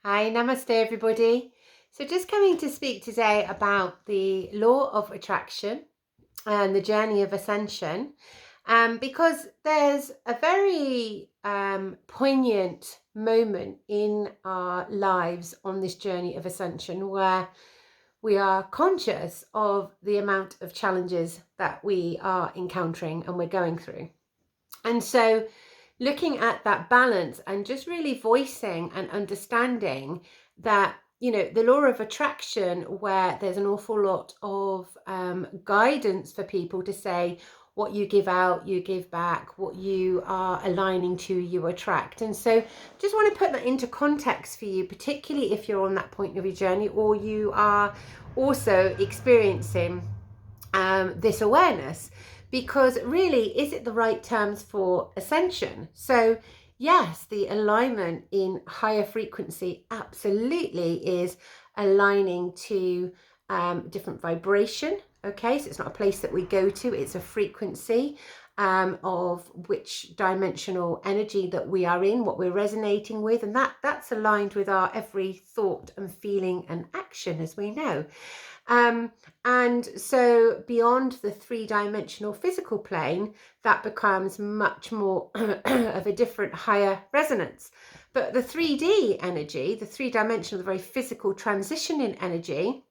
Hi, namaste, everybody. So, just coming to speak today about the law of attraction and the journey of ascension, because there's a very poignant moment in our lives on this journey of ascension where we are conscious of the amount of challenges that we are encountering and we're going through. And so, looking at that balance and just really voicing and understanding that, the law of attraction, where there's an awful lot of guidance for people to say, what you give out, you give back, what you are aligning to, you attract. And so, just want to put that into context for you, particularly if you're on that point of your journey or you are also experiencing this awareness, because really, is it the right terms for ascension? So yes, the alignment in higher frequency absolutely is aligning to different vibration. Okay, so it's not a place that we go to, it's a frequency of which dimensional energy that we are in, what we're resonating with, and that's aligned with our every thought and feeling and action, as we know. And so beyond the three-dimensional physical plane, that becomes much more of a different, higher resonance. But the 3D energy, the three-dimensional, the very physical transition in energy,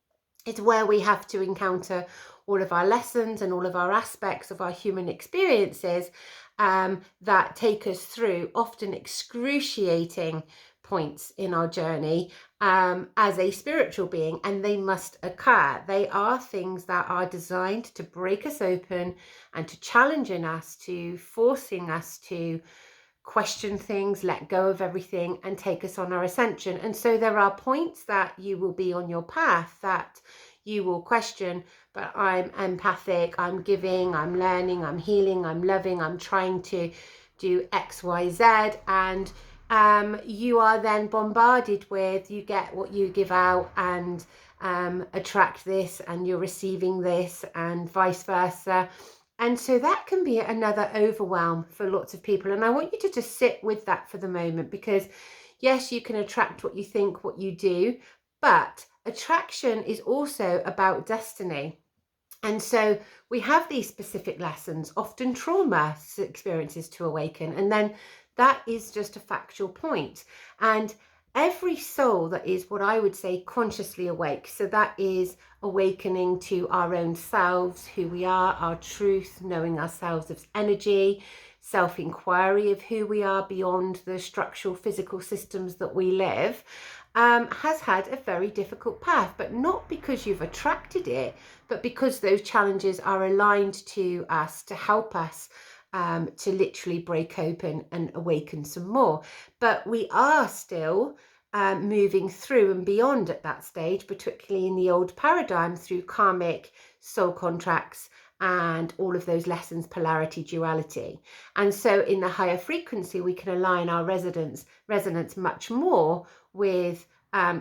is where we have to encounter all of our lessons and all of our aspects of our human experiences that take us through often excruciating points in our journey as a spiritual being, and they must occur. They are things that are designed to break us open and to challenge in us, to forcing us to question things, let go of everything, and take us on our ascension. And so there are points that you will be on your path that you will question, but I'm empathic, I'm giving, I'm learning, I'm healing, I'm loving, I'm trying to do X, Y, Z. And you are then bombarded with, you get what you give out, and attract this, and you're receiving this, and vice versa. And so that can be another overwhelm for lots of people. And I want you to just sit with that for the moment, because yes, you can attract what you think, what you do, but attraction is also about destiny. And so we have these specific lessons, often trauma experiences to awaken. And then that is just a factual point. And every soul that is what I would say consciously awake, so that is awakening to our own selves, who we are, our truth, knowing ourselves as energy, self-inquiry of who we are beyond the structural physical systems that we live, has had a very difficult path, but not because you've attracted it, but because those challenges are aligned to us to help us to literally break open and awaken some more. But we are still moving through and beyond at that stage, particularly in the old paradigm, through karmic soul contracts and all of those lessons, polarity, duality. And so in the higher frequency, we can align our resonance much more with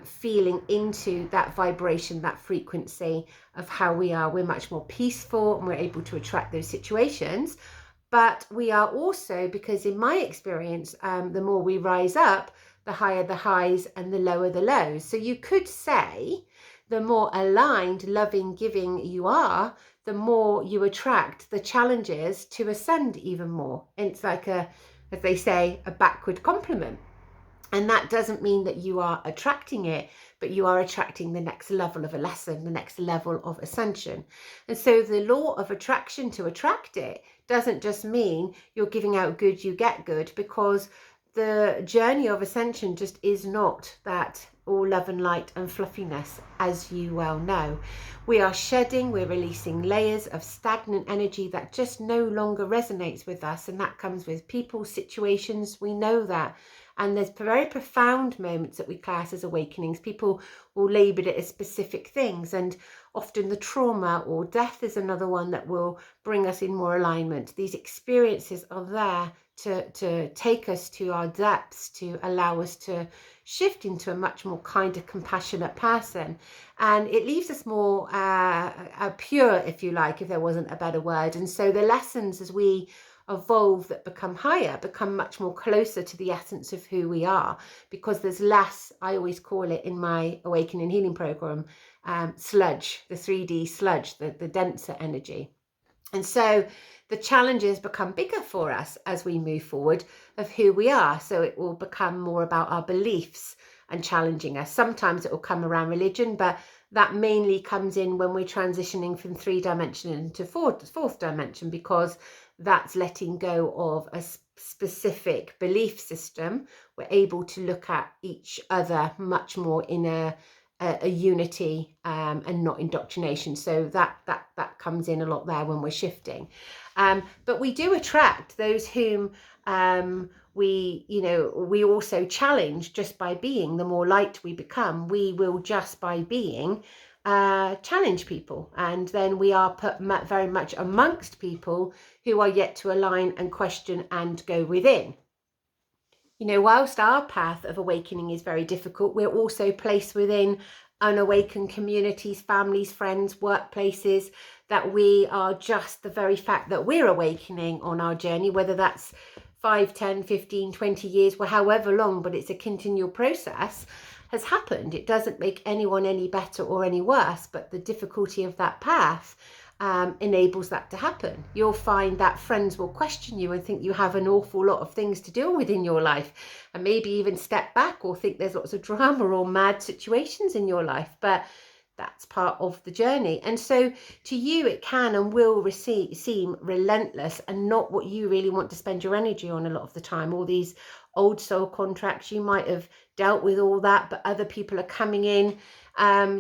feeling into that vibration, that frequency of how we are. We're much more peaceful and we're able to attract those situations. But we are also, because in my experience, the more we rise up, the higher the highs and the lower the lows. So you could say the more aligned, loving, giving you are, the more you attract the challenges to ascend even more. And it's like as they say, a backward compliment. And that doesn't mean that you are attracting it, but you are attracting the next level of a lesson, the next level of ascension. And so the law of attraction to attract it doesn't just mean you're giving out good, you get good, because the journey of ascension just is not that all love and light and fluffiness, as you well know. We are shedding, we're releasing layers of stagnant energy that just no longer resonates with us. And that comes with people, situations, we know that. And there's very profound moments that we class as awakenings. People will label it as specific things. And often the trauma or death is another one that will bring us in more alignment. These experiences are there to take us to our depths, to allow us to shift into a much more kinder, compassionate person. And it leaves us more pure, if you like, if there wasn't a better word. And so the lessons as we evolve, that become higher, become much more closer to the essence of who we are, because there's less, I always call it in my Awakening Healing Program, sludge, the 3D sludge, the denser energy. And so the challenges become bigger for us as we move forward of who we are. So it will become more about our beliefs and challenging us. Sometimes it will come around religion, but that mainly comes in when we're transitioning from 3-dimension into fourth dimension, because that's letting go of a specific belief system. We're able to look at each other much more in a unity, and not indoctrination. So that comes in a lot there when we're shifting. But we do attract those whom we also challenge just by being. The more light we become, we will just by being challenge people, and then we are put very much amongst people who are yet to align and question and go within. Whilst our path of awakening is very difficult, we're also placed within unawakened communities, families, friends, workplaces, that we are just the very fact that we're awakening on our journey, whether that's 5, 10, 15, 20 years, or however long, but it's a continual process, has happened. It doesn't make anyone any better or any worse, but the difficulty of that path enables that to happen. You'll find that friends will question you and think you have an awful lot of things to deal with in your life, and maybe even step back or think there's lots of drama or mad situations in your life, but that's part of the journey. And so to you it can and will seem relentless and not what you really want to spend your energy on a lot of the time. All these old soul contracts, you might have dealt with all that, but other people are coming in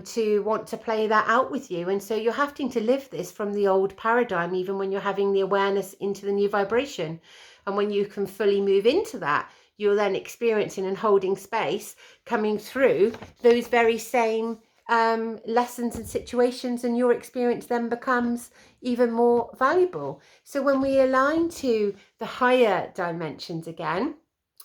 to want to play that out with you. And so you're having to live this from the old paradigm, even when you're having the awareness into the new vibration. And when you can fully move into that, you're then experiencing and holding space, coming through those very same lessons and situations, and your experience then becomes even more valuable. So when we align to the higher dimensions again,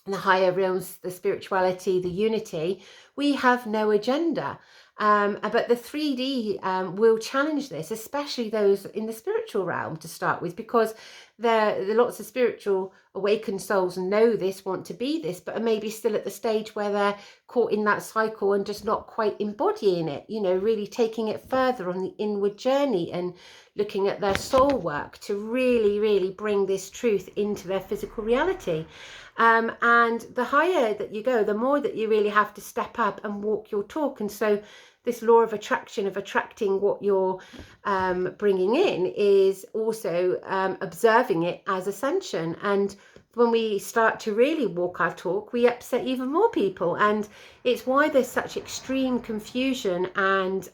the higher realms, the spirituality, the unity, we have no agenda. But the 3D will challenge this, especially those in the spiritual realm to start with, because there are lots of spiritual awakened souls know this, want to be this, but are maybe still at the stage where they're caught in that cycle and just not quite embodying it, really taking it further on the inward journey and looking at their soul work to really, really bring this truth into their physical reality. And the higher that you go, the more that you really have to step up and walk your talk. And so this law of attraction, of attracting what you're bringing in, is also observing it as ascension. And when we start to really walk our talk, we upset even more people. And it's why there's such extreme confusion and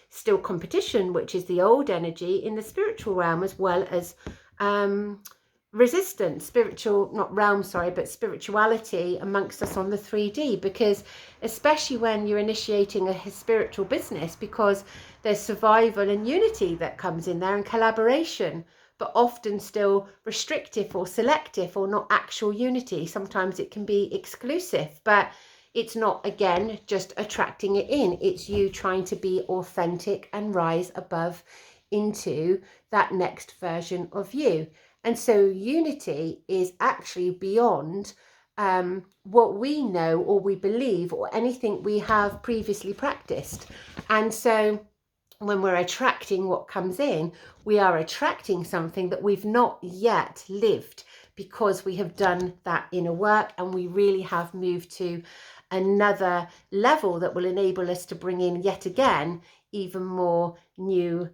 still competition, which is the old energy in the spiritual realm, as well as resistance, spirituality amongst us on the 3D, because especially when you're initiating a spiritual business, because there's survival and unity that comes in there and collaboration, but often still restrictive or selective or not actual unity. Sometimes it can be exclusive, but it's not, again, just attracting it in. It's you trying to be authentic and rise above into that next version of you. And so unity is actually beyond what we know or we believe or anything we have previously practiced. And so when we're attracting what comes in, we are attracting something that we've not yet lived, because we have done that inner work and we really have moved to another level that will enable us to bring in yet again even more new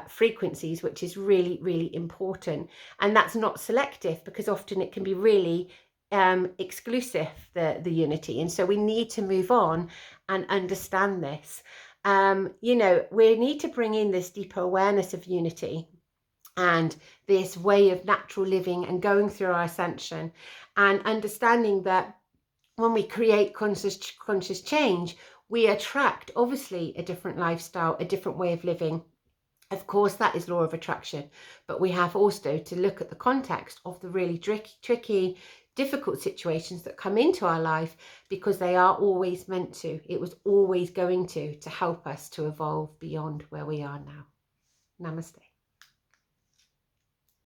frequencies, which is really, really important. And that's not selective, because often it can be really exclusive, the unity. And so we need to move on and understand this. We need to bring in this deeper awareness of unity and this way of natural living and going through our ascension, and understanding that when we create conscious change, we attract obviously a different lifestyle, a different way of living. Of course, that is law of attraction, but we have also to look at the context of the really tricky, difficult situations that come into our life, because they are always meant to. It was always going to help us to evolve beyond where we are now. Namaste.